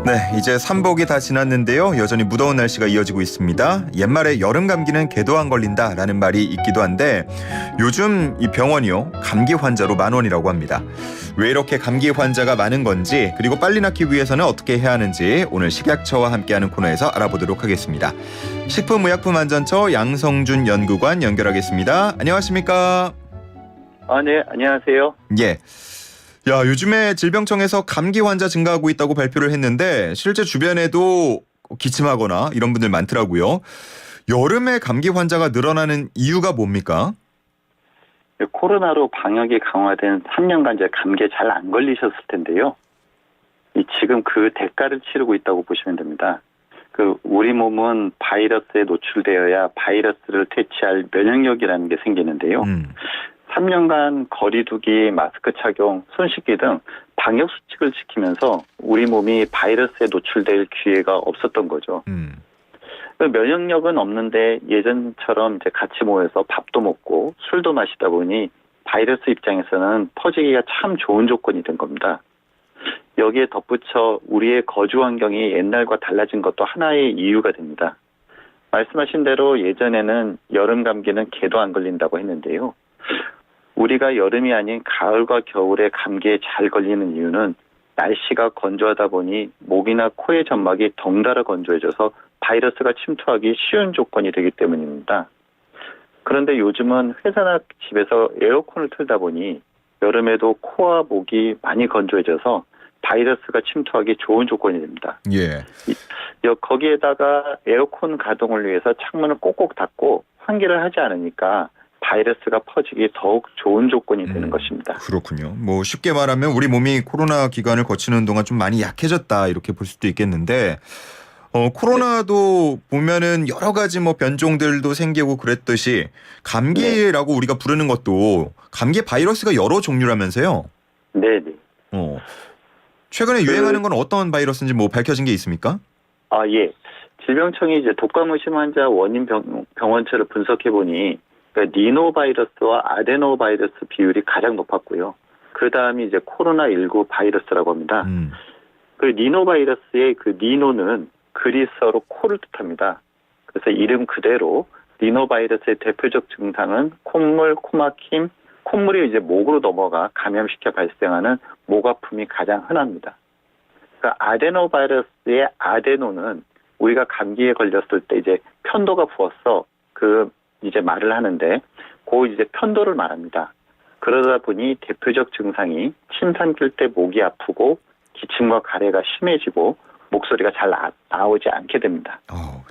네, 이제 삼복이 다 지났는데요. 여전히 무더운 날씨가 이어지고 있습니다. 옛말에 여름 감기는 개도 안 걸린다라는 말이 있기도 한데 요즘 이 병원이요, 감기 환자로 만원이라고 합니다. 왜 이렇게 감기 환자가 많은 건지, 그리고 빨리 낫기 위해서는 어떻게 해야 하는지 오늘 식약처와 함께하는 코너에서 알아보도록 하겠습니다. 식품의약품안전처 양성준 연구관 연결하겠습니다. 안녕하십니까? 네, 안녕하세요. 예. 야, 요즘에 질병청에서 감기 환자 증가하고 있다고 발표를 했는데 실제 주변에도 기침하거나 이런 분들 많더라고요. 여름에 감기 환자가 늘어나는 이유가 뭡니까? 코로나로 방역이 강화된 3년간 이제 감기에 잘 안 걸리셨을 텐데요. 지금 그 대가를 치르고 있다고 보시면 됩니다. 우리 몸은 바이러스에 노출되어야 바이러스를 퇴치할 면역력이라는 게 생기는데요. 3년간 거리두기, 마스크 착용, 손 씻기 등 방역 수칙을 지키면서 우리 몸이 바이러스에 노출될 기회가 없었던 거죠. 면역력은 없는데 예전처럼 이제 같이 모여서 밥도 먹고 술도 마시다 보니 바이러스 입장에서는 퍼지기가 참 좋은 조건이 된 겁니다. 여기에 덧붙여 우리의 거주 환경이 옛날과 달라진 것도 하나의 이유가 됩니다. 말씀하신 대로 예전에는 여름 감기는 개도 안 걸린다고 했는데요. 우리가 여름이 아닌 가을과 겨울에 감기에 잘 걸리는 이유는 날씨가 건조하다 보니 목이나 코의 점막이 덩달아 건조해져서 바이러스가 침투하기 쉬운 조건이 되기 때문입니다. 그런데 요즘은 회사나 집에서 에어컨을 틀다 보니 여름에도 코와 목이 많이 건조해져서 바이러스가 침투하기 좋은 조건이 됩니다. 예. 거기에다가 에어컨 가동을 위해서 창문을 꼭꼭 닫고 환기를 하지 않으니까 바이러스가 퍼지기 더욱 좋은 조건이 되는 것입니다. 그렇군요. 뭐 쉽게 말하면 우리 몸이 코로나 기간을 거치는 동안 좀 많이 약해졌다 이렇게 볼 수도 있겠는데 코로나도 보면은 여러 가지 뭐 변종들도 생기고 그랬듯이 감기라고 우리가 부르는 것도 감기 바이러스가 여러 종류라면서요? 네네. 최근에 유행하는 건 어떤 바이러스인지 뭐 밝혀진 게 있습니까? 예. 질병청이 이제 독감의심 환자 원인 병원체를 분석해 보니 니노바이러스와 아데노바이러스 비율이 가장 높았고요. 그 다음이 이제 코로나19 바이러스라고 합니다. 니노바이러스의 니노는 그리스어로 코를 뜻합니다. 그래서 이름 그대로 니노바이러스의 대표적 증상은 콧물, 코막힘, 콧물이 이제 목으로 넘어가 감염시켜 발생하는 목 아픔이 가장 흔합니다. 아데노바이러스의 아데노는 우리가 감기에 걸렸을 때 이제 편도가 부었어 이제 말을 하는데 이제 편도를 말합니다. 그러다 보니 대표적 증상이 침 삼킬 때 목이 아프고 기침과 가래가 심해지고 목소리가 잘 나오지 않게 됩니다.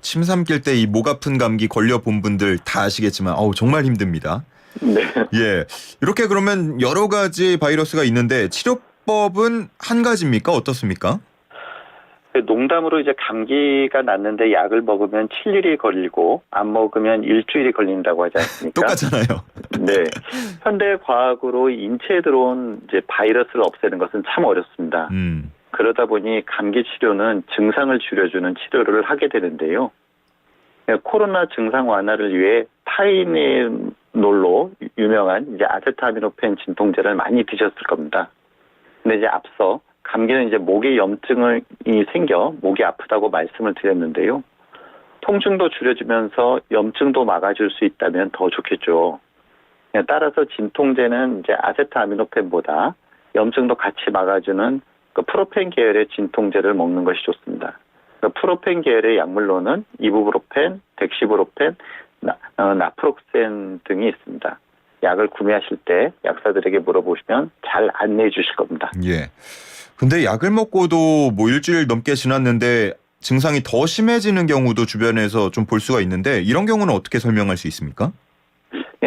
침 삼킬 때 이 목 아픈 감기 걸려본 분들 다 아시겠지만 정말 힘듭니다. 네. 예. 이렇게 그러면 여러 가지 바이러스가 있는데 치료법은 한 가지입니까? 어떻습니까? 농담으로 이제 감기가 났는데 약을 먹으면 7일이 걸리고 안 먹으면 일주일이 걸린다고 하지 않습니까? 똑같잖아요. 네. 현대 과학으로 인체에 들어온 이제 바이러스를 없애는 것은 참 어렵습니다. 그러다 보니 감기 치료는 증상을 줄여주는 치료를 하게 되는데요. 코로나 증상 완화를 위해 타이네놀로 유명한 이제 아세트아미노펜 진통제를 많이 드셨을 겁니다. 근데 이제 앞서 감기는 이제 목에 염증이 생겨 목이 아프다고 말씀을 드렸는데요. 통증도 줄여주면서 염증도 막아줄 수 있다면 더 좋겠죠. 따라서 진통제는 이제 아세트아미노펜보다 염증도 같이 막아주는 프로펜 계열의 진통제를 먹는 것이 좋습니다. 프로펜 계열의 약물로는 이부브로펜, 덱시브로펜, 나프록센 등이 있습니다. 약을 구매하실 때 약사들에게 물어보시면 잘 안내해 주실 겁니다. 예. 근데 약을 먹고도 뭐 일주일 넘게 지났는데 증상이 더 심해지는 경우도 주변에서 좀 볼 수가 있는데 이런 경우는 어떻게 설명할 수 있습니까?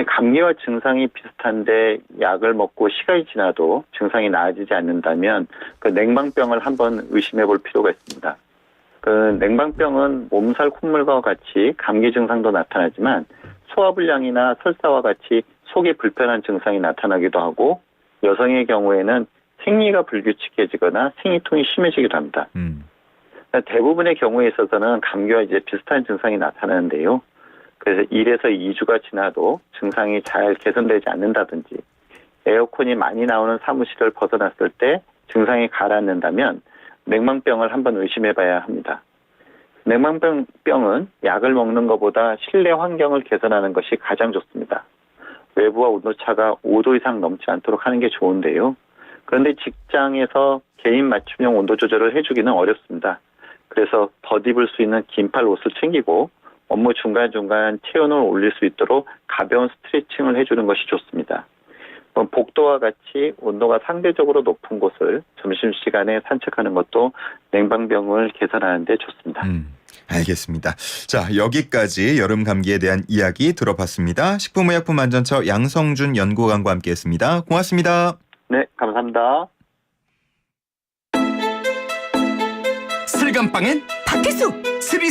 감기와 증상이 비슷한데 약을 먹고 시간이 지나도 증상이 나아지지 않는다면 냉방병을 한번 의심해 볼 필요가 있습니다. 냉방병은 몸살 콧물과 같이 감기 증상도 나타나지만 소화불량이나 설사와 같이 속이 불편한 증상이 나타나기도 하고 여성의 경우에는 생리가 불규칙해지거나 생리통이 심해지기도 합니다. 대부분의 경우에 있어서는 감기와 이제 비슷한 증상이 나타나는데요. 그래서 1에서 2주가 지나도 증상이 잘 개선되지 않는다든지 에어컨이 많이 나오는 사무실을 벗어났을 때 증상이 가라앉는다면 냉방병을 한번 의심해봐야 합니다. 냉방병은 약을 먹는 것보다 실내 환경을 개선하는 것이 가장 좋습니다. 외부와 온도차가 5도 이상 넘지 않도록 하는 게 좋은데요. 그런데 직장에서 개인 맞춤형 온도 조절을 해주기는 어렵습니다. 그래서 덧입을 수 있는 긴팔 옷을 챙기고 업무 중간중간 체온을 올릴 수 있도록 가벼운 스트레칭을 해주는 것이 좋습니다. 복도와 같이 온도가 상대적으로 높은 곳을 점심시간에 산책하는 것도 냉방병을 개선하는 데 좋습니다. 알겠습니다. 자, 여기까지 여름 감기에 대한 이야기 들어봤습니다. 식품의약품안전처 양성준 연구관과 함께했습니다. 고맙습니다. 네, 감사합니다. 슬감빵엔 팥기숙 스리생